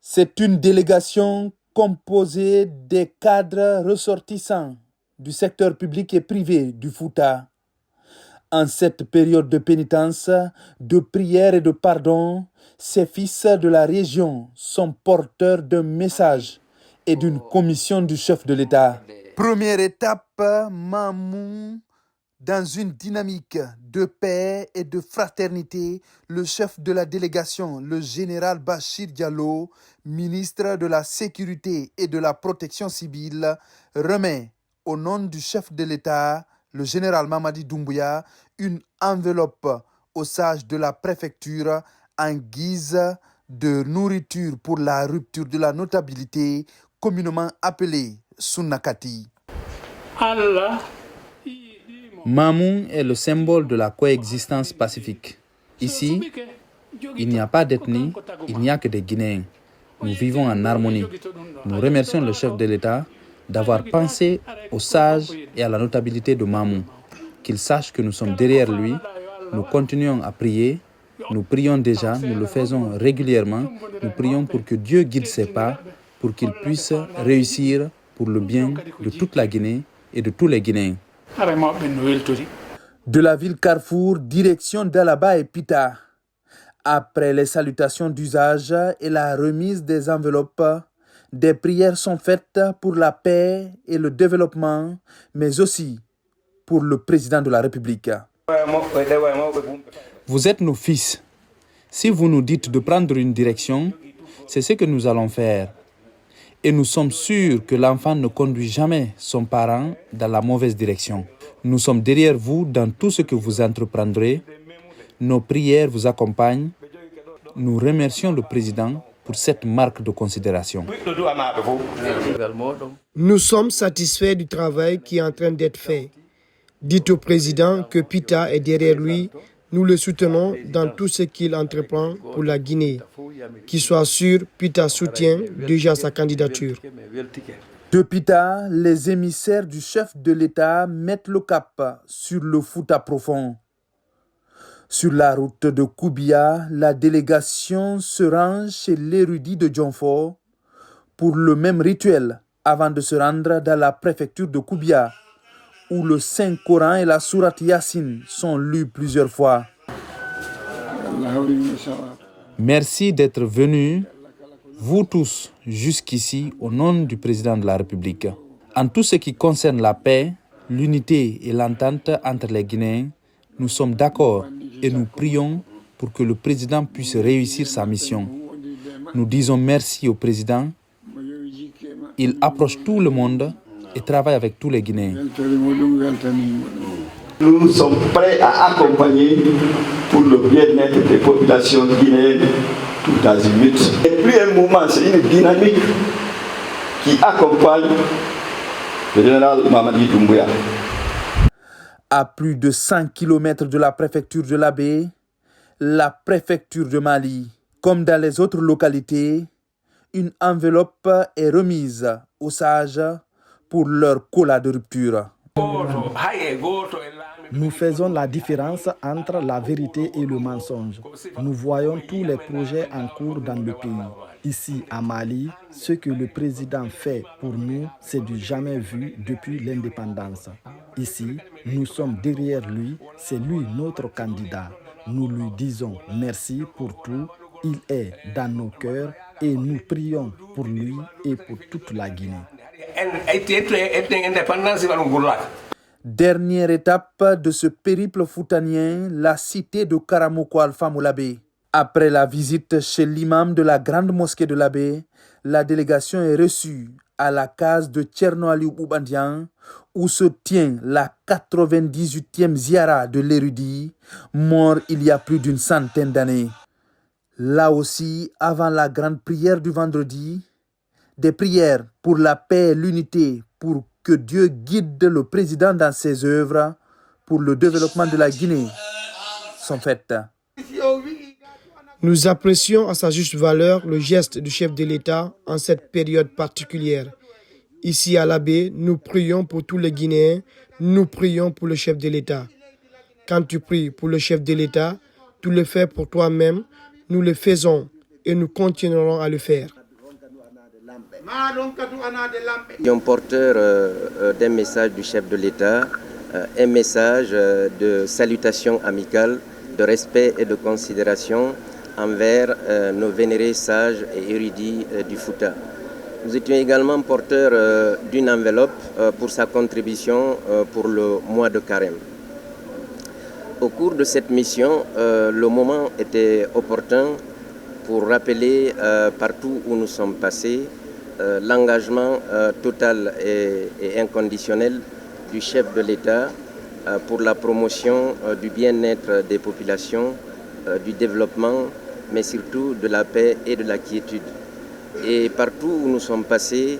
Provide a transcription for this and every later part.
C'est une délégation composée des cadres ressortissants du secteur public et privé du Fouta. En cette période de pénitence, de prière et de pardon, ces fils de la région sont porteurs d'un message et d'une commission du chef de l'État. Première étape, Mamou. Dans une dynamique de paix et de fraternité, le chef de la délégation, le général Bachir Diallo, ministre de la Sécurité et de la Protection civile, remet au nom du chef de l'État, le général Mamadi Doumbouya, une enveloppe aux sages de la préfecture en guise de nourriture pour la rupture de la notabilité, communément appelée Sunnakati. Allah. Mamou est le symbole de la coexistence pacifique. Ici, il n'y a pas d'ethnie, il n'y a que des Guinéens. Nous vivons en harmonie. Nous remercions le chef de l'État d'avoir pensé aux sages et à la notabilité de Mamou. Qu'il sache que nous sommes derrière lui. Nous continuons à prier. Nous prions déjà, nous le faisons régulièrement. Nous prions pour que Dieu guide ses pas, pour qu'il puisse réussir pour le bien de toute la Guinée et de tous les Guinéens. De la ville Carrefour, direction d'Alaba et Pita. Après les salutations d'usage et la remise des enveloppes, des prières sont faites pour la paix et le développement, mais aussi pour le président de la République. Vous êtes nos fils. Si vous nous dites de prendre une direction, c'est ce que nous allons faire. Et nous sommes sûrs que l'enfant ne conduit jamais son parent dans la mauvaise direction. Nous sommes derrière vous dans tout ce que vous entreprendrez. Nos prières vous accompagnent. Nous remercions le président pour cette marque de considération. Nous sommes satisfaits du travail qui est en train d'être fait. Dites au président que Pita est derrière lui. Nous le soutenons dans tout ce qu'il entreprend pour la Guinée. Qu'il soit sûr, Pita soutient déjà sa candidature. De Pita, les émissaires du chef de l'État mettent le cap sur le Fouta profond. Sur la route de Koubia, la délégation se rend chez l'érudit de Djonfo pour le même rituel avant de se rendre dans la préfecture de Koubia, où le Saint-Coran et la Sourate Yassine sont lus plusieurs fois. Merci d'être venus, vous tous, jusqu'ici, au nom du président de la République. En tout ce qui concerne la paix, l'unité et l'entente entre les Guinéens, nous sommes d'accord et nous prions pour que le président puisse réussir sa mission. Nous disons merci au président. Il approche tout le monde et travaille avec tous les Guinéens. Nous sommes prêts à accompagner pour le bien-être des populations guinéennes tout azimut. Et plus un mouvement, c'est une dynamique qui accompagne le général Mamadi Doumbouya. À plus de 100 km de la préfecture de l'Abbé, la préfecture de Mali, comme dans les autres localités, une enveloppe est remise aux sages pour leur cola de rupture. Nous faisons la différence entre la vérité et le mensonge. Nous voyons tous les projets en cours dans le pays. Ici, à Mali, ce que le président fait pour nous, c'est du jamais vu depuis l'indépendance. Ici, nous sommes derrière lui, c'est lui notre candidat. Nous lui disons merci pour tout. Il est dans nos cœurs et nous prions pour lui et pour toute la Guinée. Dernière étape de ce périple foutanien, la cité de Karamoko Alpha Moulabé. Après la visite chez l'imam de la grande mosquée de l'Abbé, la délégation est reçue à la case de Tcherno Aliou Boubandian, où se tient la 98e ziara de l'érudit, mort il y a plus d'une centaine d'années. Là aussi, avant la grande prière du vendredi, des prières pour la paix et l'unité, pour que Dieu guide le président dans ses œuvres pour le développement de la Guinée sont faites. Nous apprécions à sa juste valeur le geste du chef de l'État en cette période particulière. Ici à l'Abbé, nous prions pour tous les Guinéens, nous prions pour le chef de l'État. Quand tu pries pour le chef de l'État, tu le fais pour toi-même, nous le faisons et nous continuerons à le faire. Porteur d'un message du chef de l'État, un message de salutation amicale, de respect et de considération envers nos vénérés sages et érudits du Fouta. Nous étions également porteurs d'une enveloppe pour sa contribution pour le mois de Carême. Au cours de cette mission, le moment était opportun pour rappeler partout où nous sommes passés l'engagement total et inconditionnel du chef de l'État pour la promotion du bien-être des populations, du développement, mais surtout de la paix et de la quiétude. Et partout où nous sommes passés,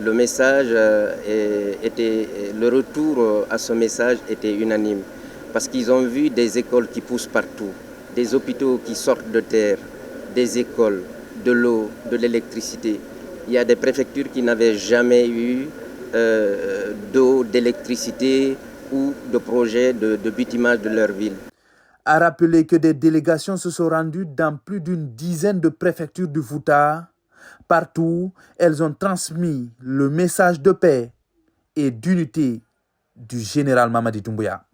le message le retour à ce message était unanime. Parce qu'ils ont vu des écoles qui poussent partout, des hôpitaux qui sortent de terre, des écoles, de l'eau, de l'électricité. Il y a des préfectures qui n'avaient jamais eu d'eau, d'électricité ou de projet de bitumage de leur ville. A rappelé que des délégations se sont rendues dans plus d'une dizaine de préfectures du Fouta. Partout, elles ont transmis le message de paix et d'unité du général Mamadi Doumbouya.